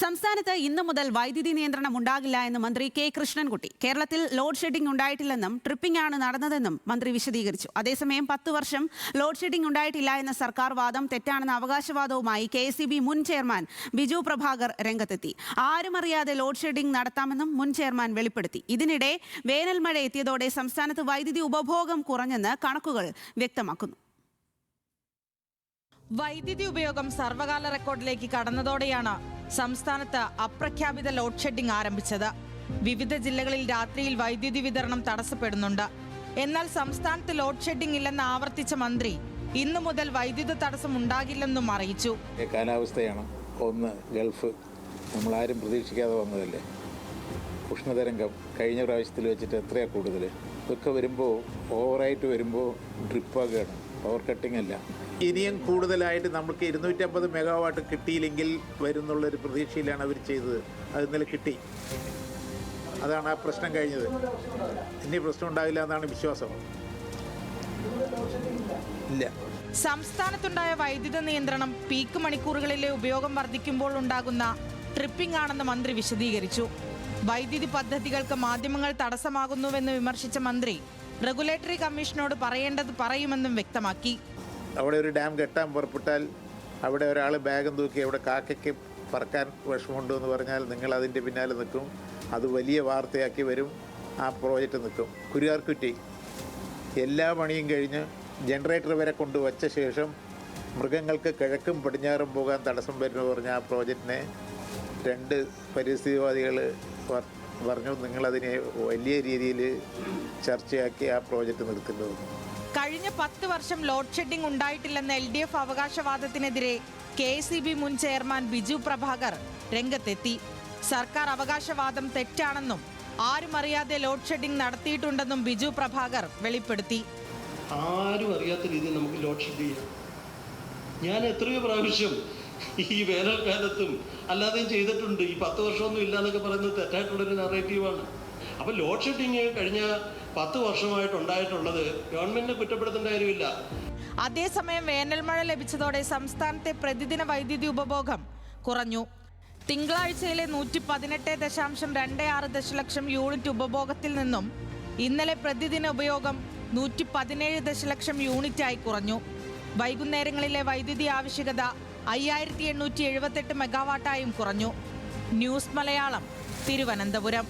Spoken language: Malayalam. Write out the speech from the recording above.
സംസ്ഥാനത്ത് ഇന്നു മുതൽ വൈദ്യുതി നിയന്ത്രണം ഉണ്ടാകില്ല എന്ന് മന്ത്രി കെ കൃഷ്ണൻകുട്ടി. കേരളത്തിൽ ലോഡ് ഷെഡിംഗ് ഉണ്ടായിട്ടില്ലെന്നും ട്രിപ്പിംഗ് ആണ് നടന്നതെന്നും മന്ത്രി വിശദീകരിച്ചു. അതേസമയം 10 വർഷം ലോഡ് ഷെഡിംഗ് ഉണ്ടായിട്ടില്ല എന്ന സർക്കാർ വാദം തെറ്റാണെന്ന അവകാശവാദവുമായി KSEB മുൻ ചെയർമാൻ ബിജു പ്രഭാകർ രംഗത്തെത്തി. ആരും അറിയാതെ ലോഡ് ഷെഡിംഗ് നടത്താമെന്നും മുൻ ചെയർമാൻ വെളിപ്പെടുത്തി. ഇതിനിടെ വേനൽ മഴ എത്തിയതോടെ സംസ്ഥാനത്ത് വൈദ്യുതി ഉപഭോഗം കുറഞ്ഞെന്ന് കണക്കുകൾ വ്യക്തമാക്കുന്നു. വൈദ്യുതി ഉപയോഗം സർവകാല റെക്കോർഡിലേക്ക് കടന്നതോടെയാണ് സംസ്ഥാനത്ത് അപ്രഖ്യാപിത ലോഡ് ഷെഡിംഗ് ആരംഭിച്ചത്. വിവിധ ജില്ലകളിൽ രാത്രിയിൽ വൈദ്യുതി വിതരണം തടസ്സപ്പെടുന്നുണ്ട്. എന്നാൽ സംസ്ഥാനത്ത് ലോഡ് ഷെഡിംഗ് ഇല്ലെന്ന് ആവർത്തിച്ച മന്ത്രി ഇന്നു മുതൽ വൈദ്യുത തടസ്സം ഉണ്ടാകില്ലെന്നും അറിയിച്ചു. കാലാവസ്ഥയാണ് ഒന്ന്, ഗൾഫ് നമ്മളാരും പ്രതീക്ഷിക്കാതെ വന്നതല്ലേ. ഉഷ്ണതരംഗം കഴിഞ്ഞ പ്രാവശ്യത്തിൽ വെച്ചിട്ട് എത്രയാണ് കൂടുതൽ. ഇതൊക്കെ വരുമ്പോൾ ഓവറായിട്ട് വരുമ്പോൾ ഡ്രിപ്പാകുകയാണ്, പവർ കട്ടിംഗ് അല്ല. ഇനിയും കൂടുതലായിട്ട് നമുക്ക് 250 മെഗാവാട്ട് കിട്ടിയില്ലെങ്കിൽ വരുന്നുള്ളൊരു പ്രതീക്ഷയിലാണ് അവർ ചെയ്തത്. അത് ഇന്നലെ കിട്ടി. അതാണ് ആ പ്രശ്നം കഴിഞ്ഞത്. ഇനി പ്രശ്നം ഉണ്ടാവില്ല എന്നാണ് വിശ്വാസം. ഇല്ല. സംസ്ഥാനത്തുണ്ടായ വൈദ്യുത നിയന്ത്രണം പീക്ക് മണിക്കൂറുകളിലെ ഉപയോഗം വർദ്ധിക്കുമ്പോൾ ഉണ്ടാകുന്ന ട്രിപ്പിംഗ് ആണെന്ന് മന്ത്രി വിശദീകരിച്ചു. വൈദ്യുതി പദ്ധതികൾക്ക് മാധ്യമങ്ങൾ തടസ്സമാകുന്നുവെന്ന് വിമർശിച്ച മന്ത്രി റെഗുലേറ്ററി കമ്മീഷനോട് പറയേണ്ടത് പറയുമെന്നും വ്യക്തമാക്കി. അവിടെ ഒരു ഡാം കെട്ടാൻ പുറപ്പെട്ടാൽ അവിടെ ഒരാൾ ബാഗും തൂക്കി അവിടെ കാക്കയ്ക്ക് പറക്കാൻ വിഷമമുണ്ട് എന്ന് പറഞ്ഞാൽ നിങ്ങൾ അതിൻ്റെ പിന്നാലെ നിൽക്കും. അത് വലിയ വാർത്തയാക്കി വരും. ആ പ്രോജക്റ്റ് നിൽക്കും. കുരിയാർകുറ്റി എല്ലാ പണിയും കഴിഞ്ഞ് ജനറേറ്റർ വരെ കൊണ്ടുവച്ച ശേഷം മൃഗങ്ങൾക്ക് കിഴക്കും പടിഞ്ഞാറും പോകാൻ തടസ്സം വരുമെന്ന് പറഞ്ഞ ആ പ്രോജക്റ്റിനെ 2 പരിസ്ഥിതിവാദികൾ പറഞ്ഞു നിങ്ങളതിനെ വലിയ രീതിയിൽ ചർച്ചയാക്കി ആ പ്രോജക്റ്റ് നിർത്തുന്നത്. കഴിഞ്ഞ 10 വർഷം ലോഡ് ഷെഡിംഗ് ഉണ്ടായിട്ടില്ലെന്ന LDF അവകാശവാദത്തിനെതിരെ KSEB മുൻ ചെയർമാൻ ബിജു പ്രഭാകർ രംഗത്തെത്തി. സർക്കാർ അവകാശവാദം തെറ്റാണെന്നും ആരും അറിയാതെ ലോഡ് ഷെഡിംഗ് നടത്തിയിട്ടുണ്ടെന്നും ബിജു പ്രഭാകർ വെളിപ്പെടുത്തി. ആരും അറിയാത്ത രീതിയിൽ നമുക്ക് ലോഡ് ഷെഡ് ചെയ്യാം. ഞാൻ എത്രയോ പ്രാവശ്യം ഈ വേനൽക്കാലത്തും അല്ലാതെയും ചെയ്തിട്ടുണ്ട്. ഈ 10 വർഷമൊന്നും ഇല്ല എന്നൊക്കെ പറയുന്നത് തെറ്റായിട്ടുള്ളൊരു നറേറ്റീവാണ്. അപ്പോൾ ലോഡ് ഷെഡിങ് കഴിഞ്ഞ 10 വർഷമായിട്ടുണ്ടായിട്ടുള്ളത് ഗവൺമെന്റിനെ കുറ്റപ്പെടുത്തേണ്ട കാര്യമില്ല. അതേസമയം വേനൽ മഴ ലഭിച്ചതോടെ സംസ്ഥാനത്തെ പ്രതിദിന വൈദ്യുതി ഉപഭോഗം കുറഞ്ഞു. തിങ്കളാഴ്ചയിലെ 118.26 ദശലക്ഷം യൂണിറ്റ് ഉപഭോഗത്തിൽ നിന്നും ഇന്നലെ പ്രതിദിന ഉപയോഗം 117 ദശലക്ഷം യൂണിറ്റായി കുറഞ്ഞു. വൈകുന്നേരങ്ങളിലെ വൈദ്യുതി ആവശ്യകത 5878 മെഗാവാട്ടായും കുറഞ്ഞു. ന്യൂസ് മലയാളം, തിരുവനന്തപുരം.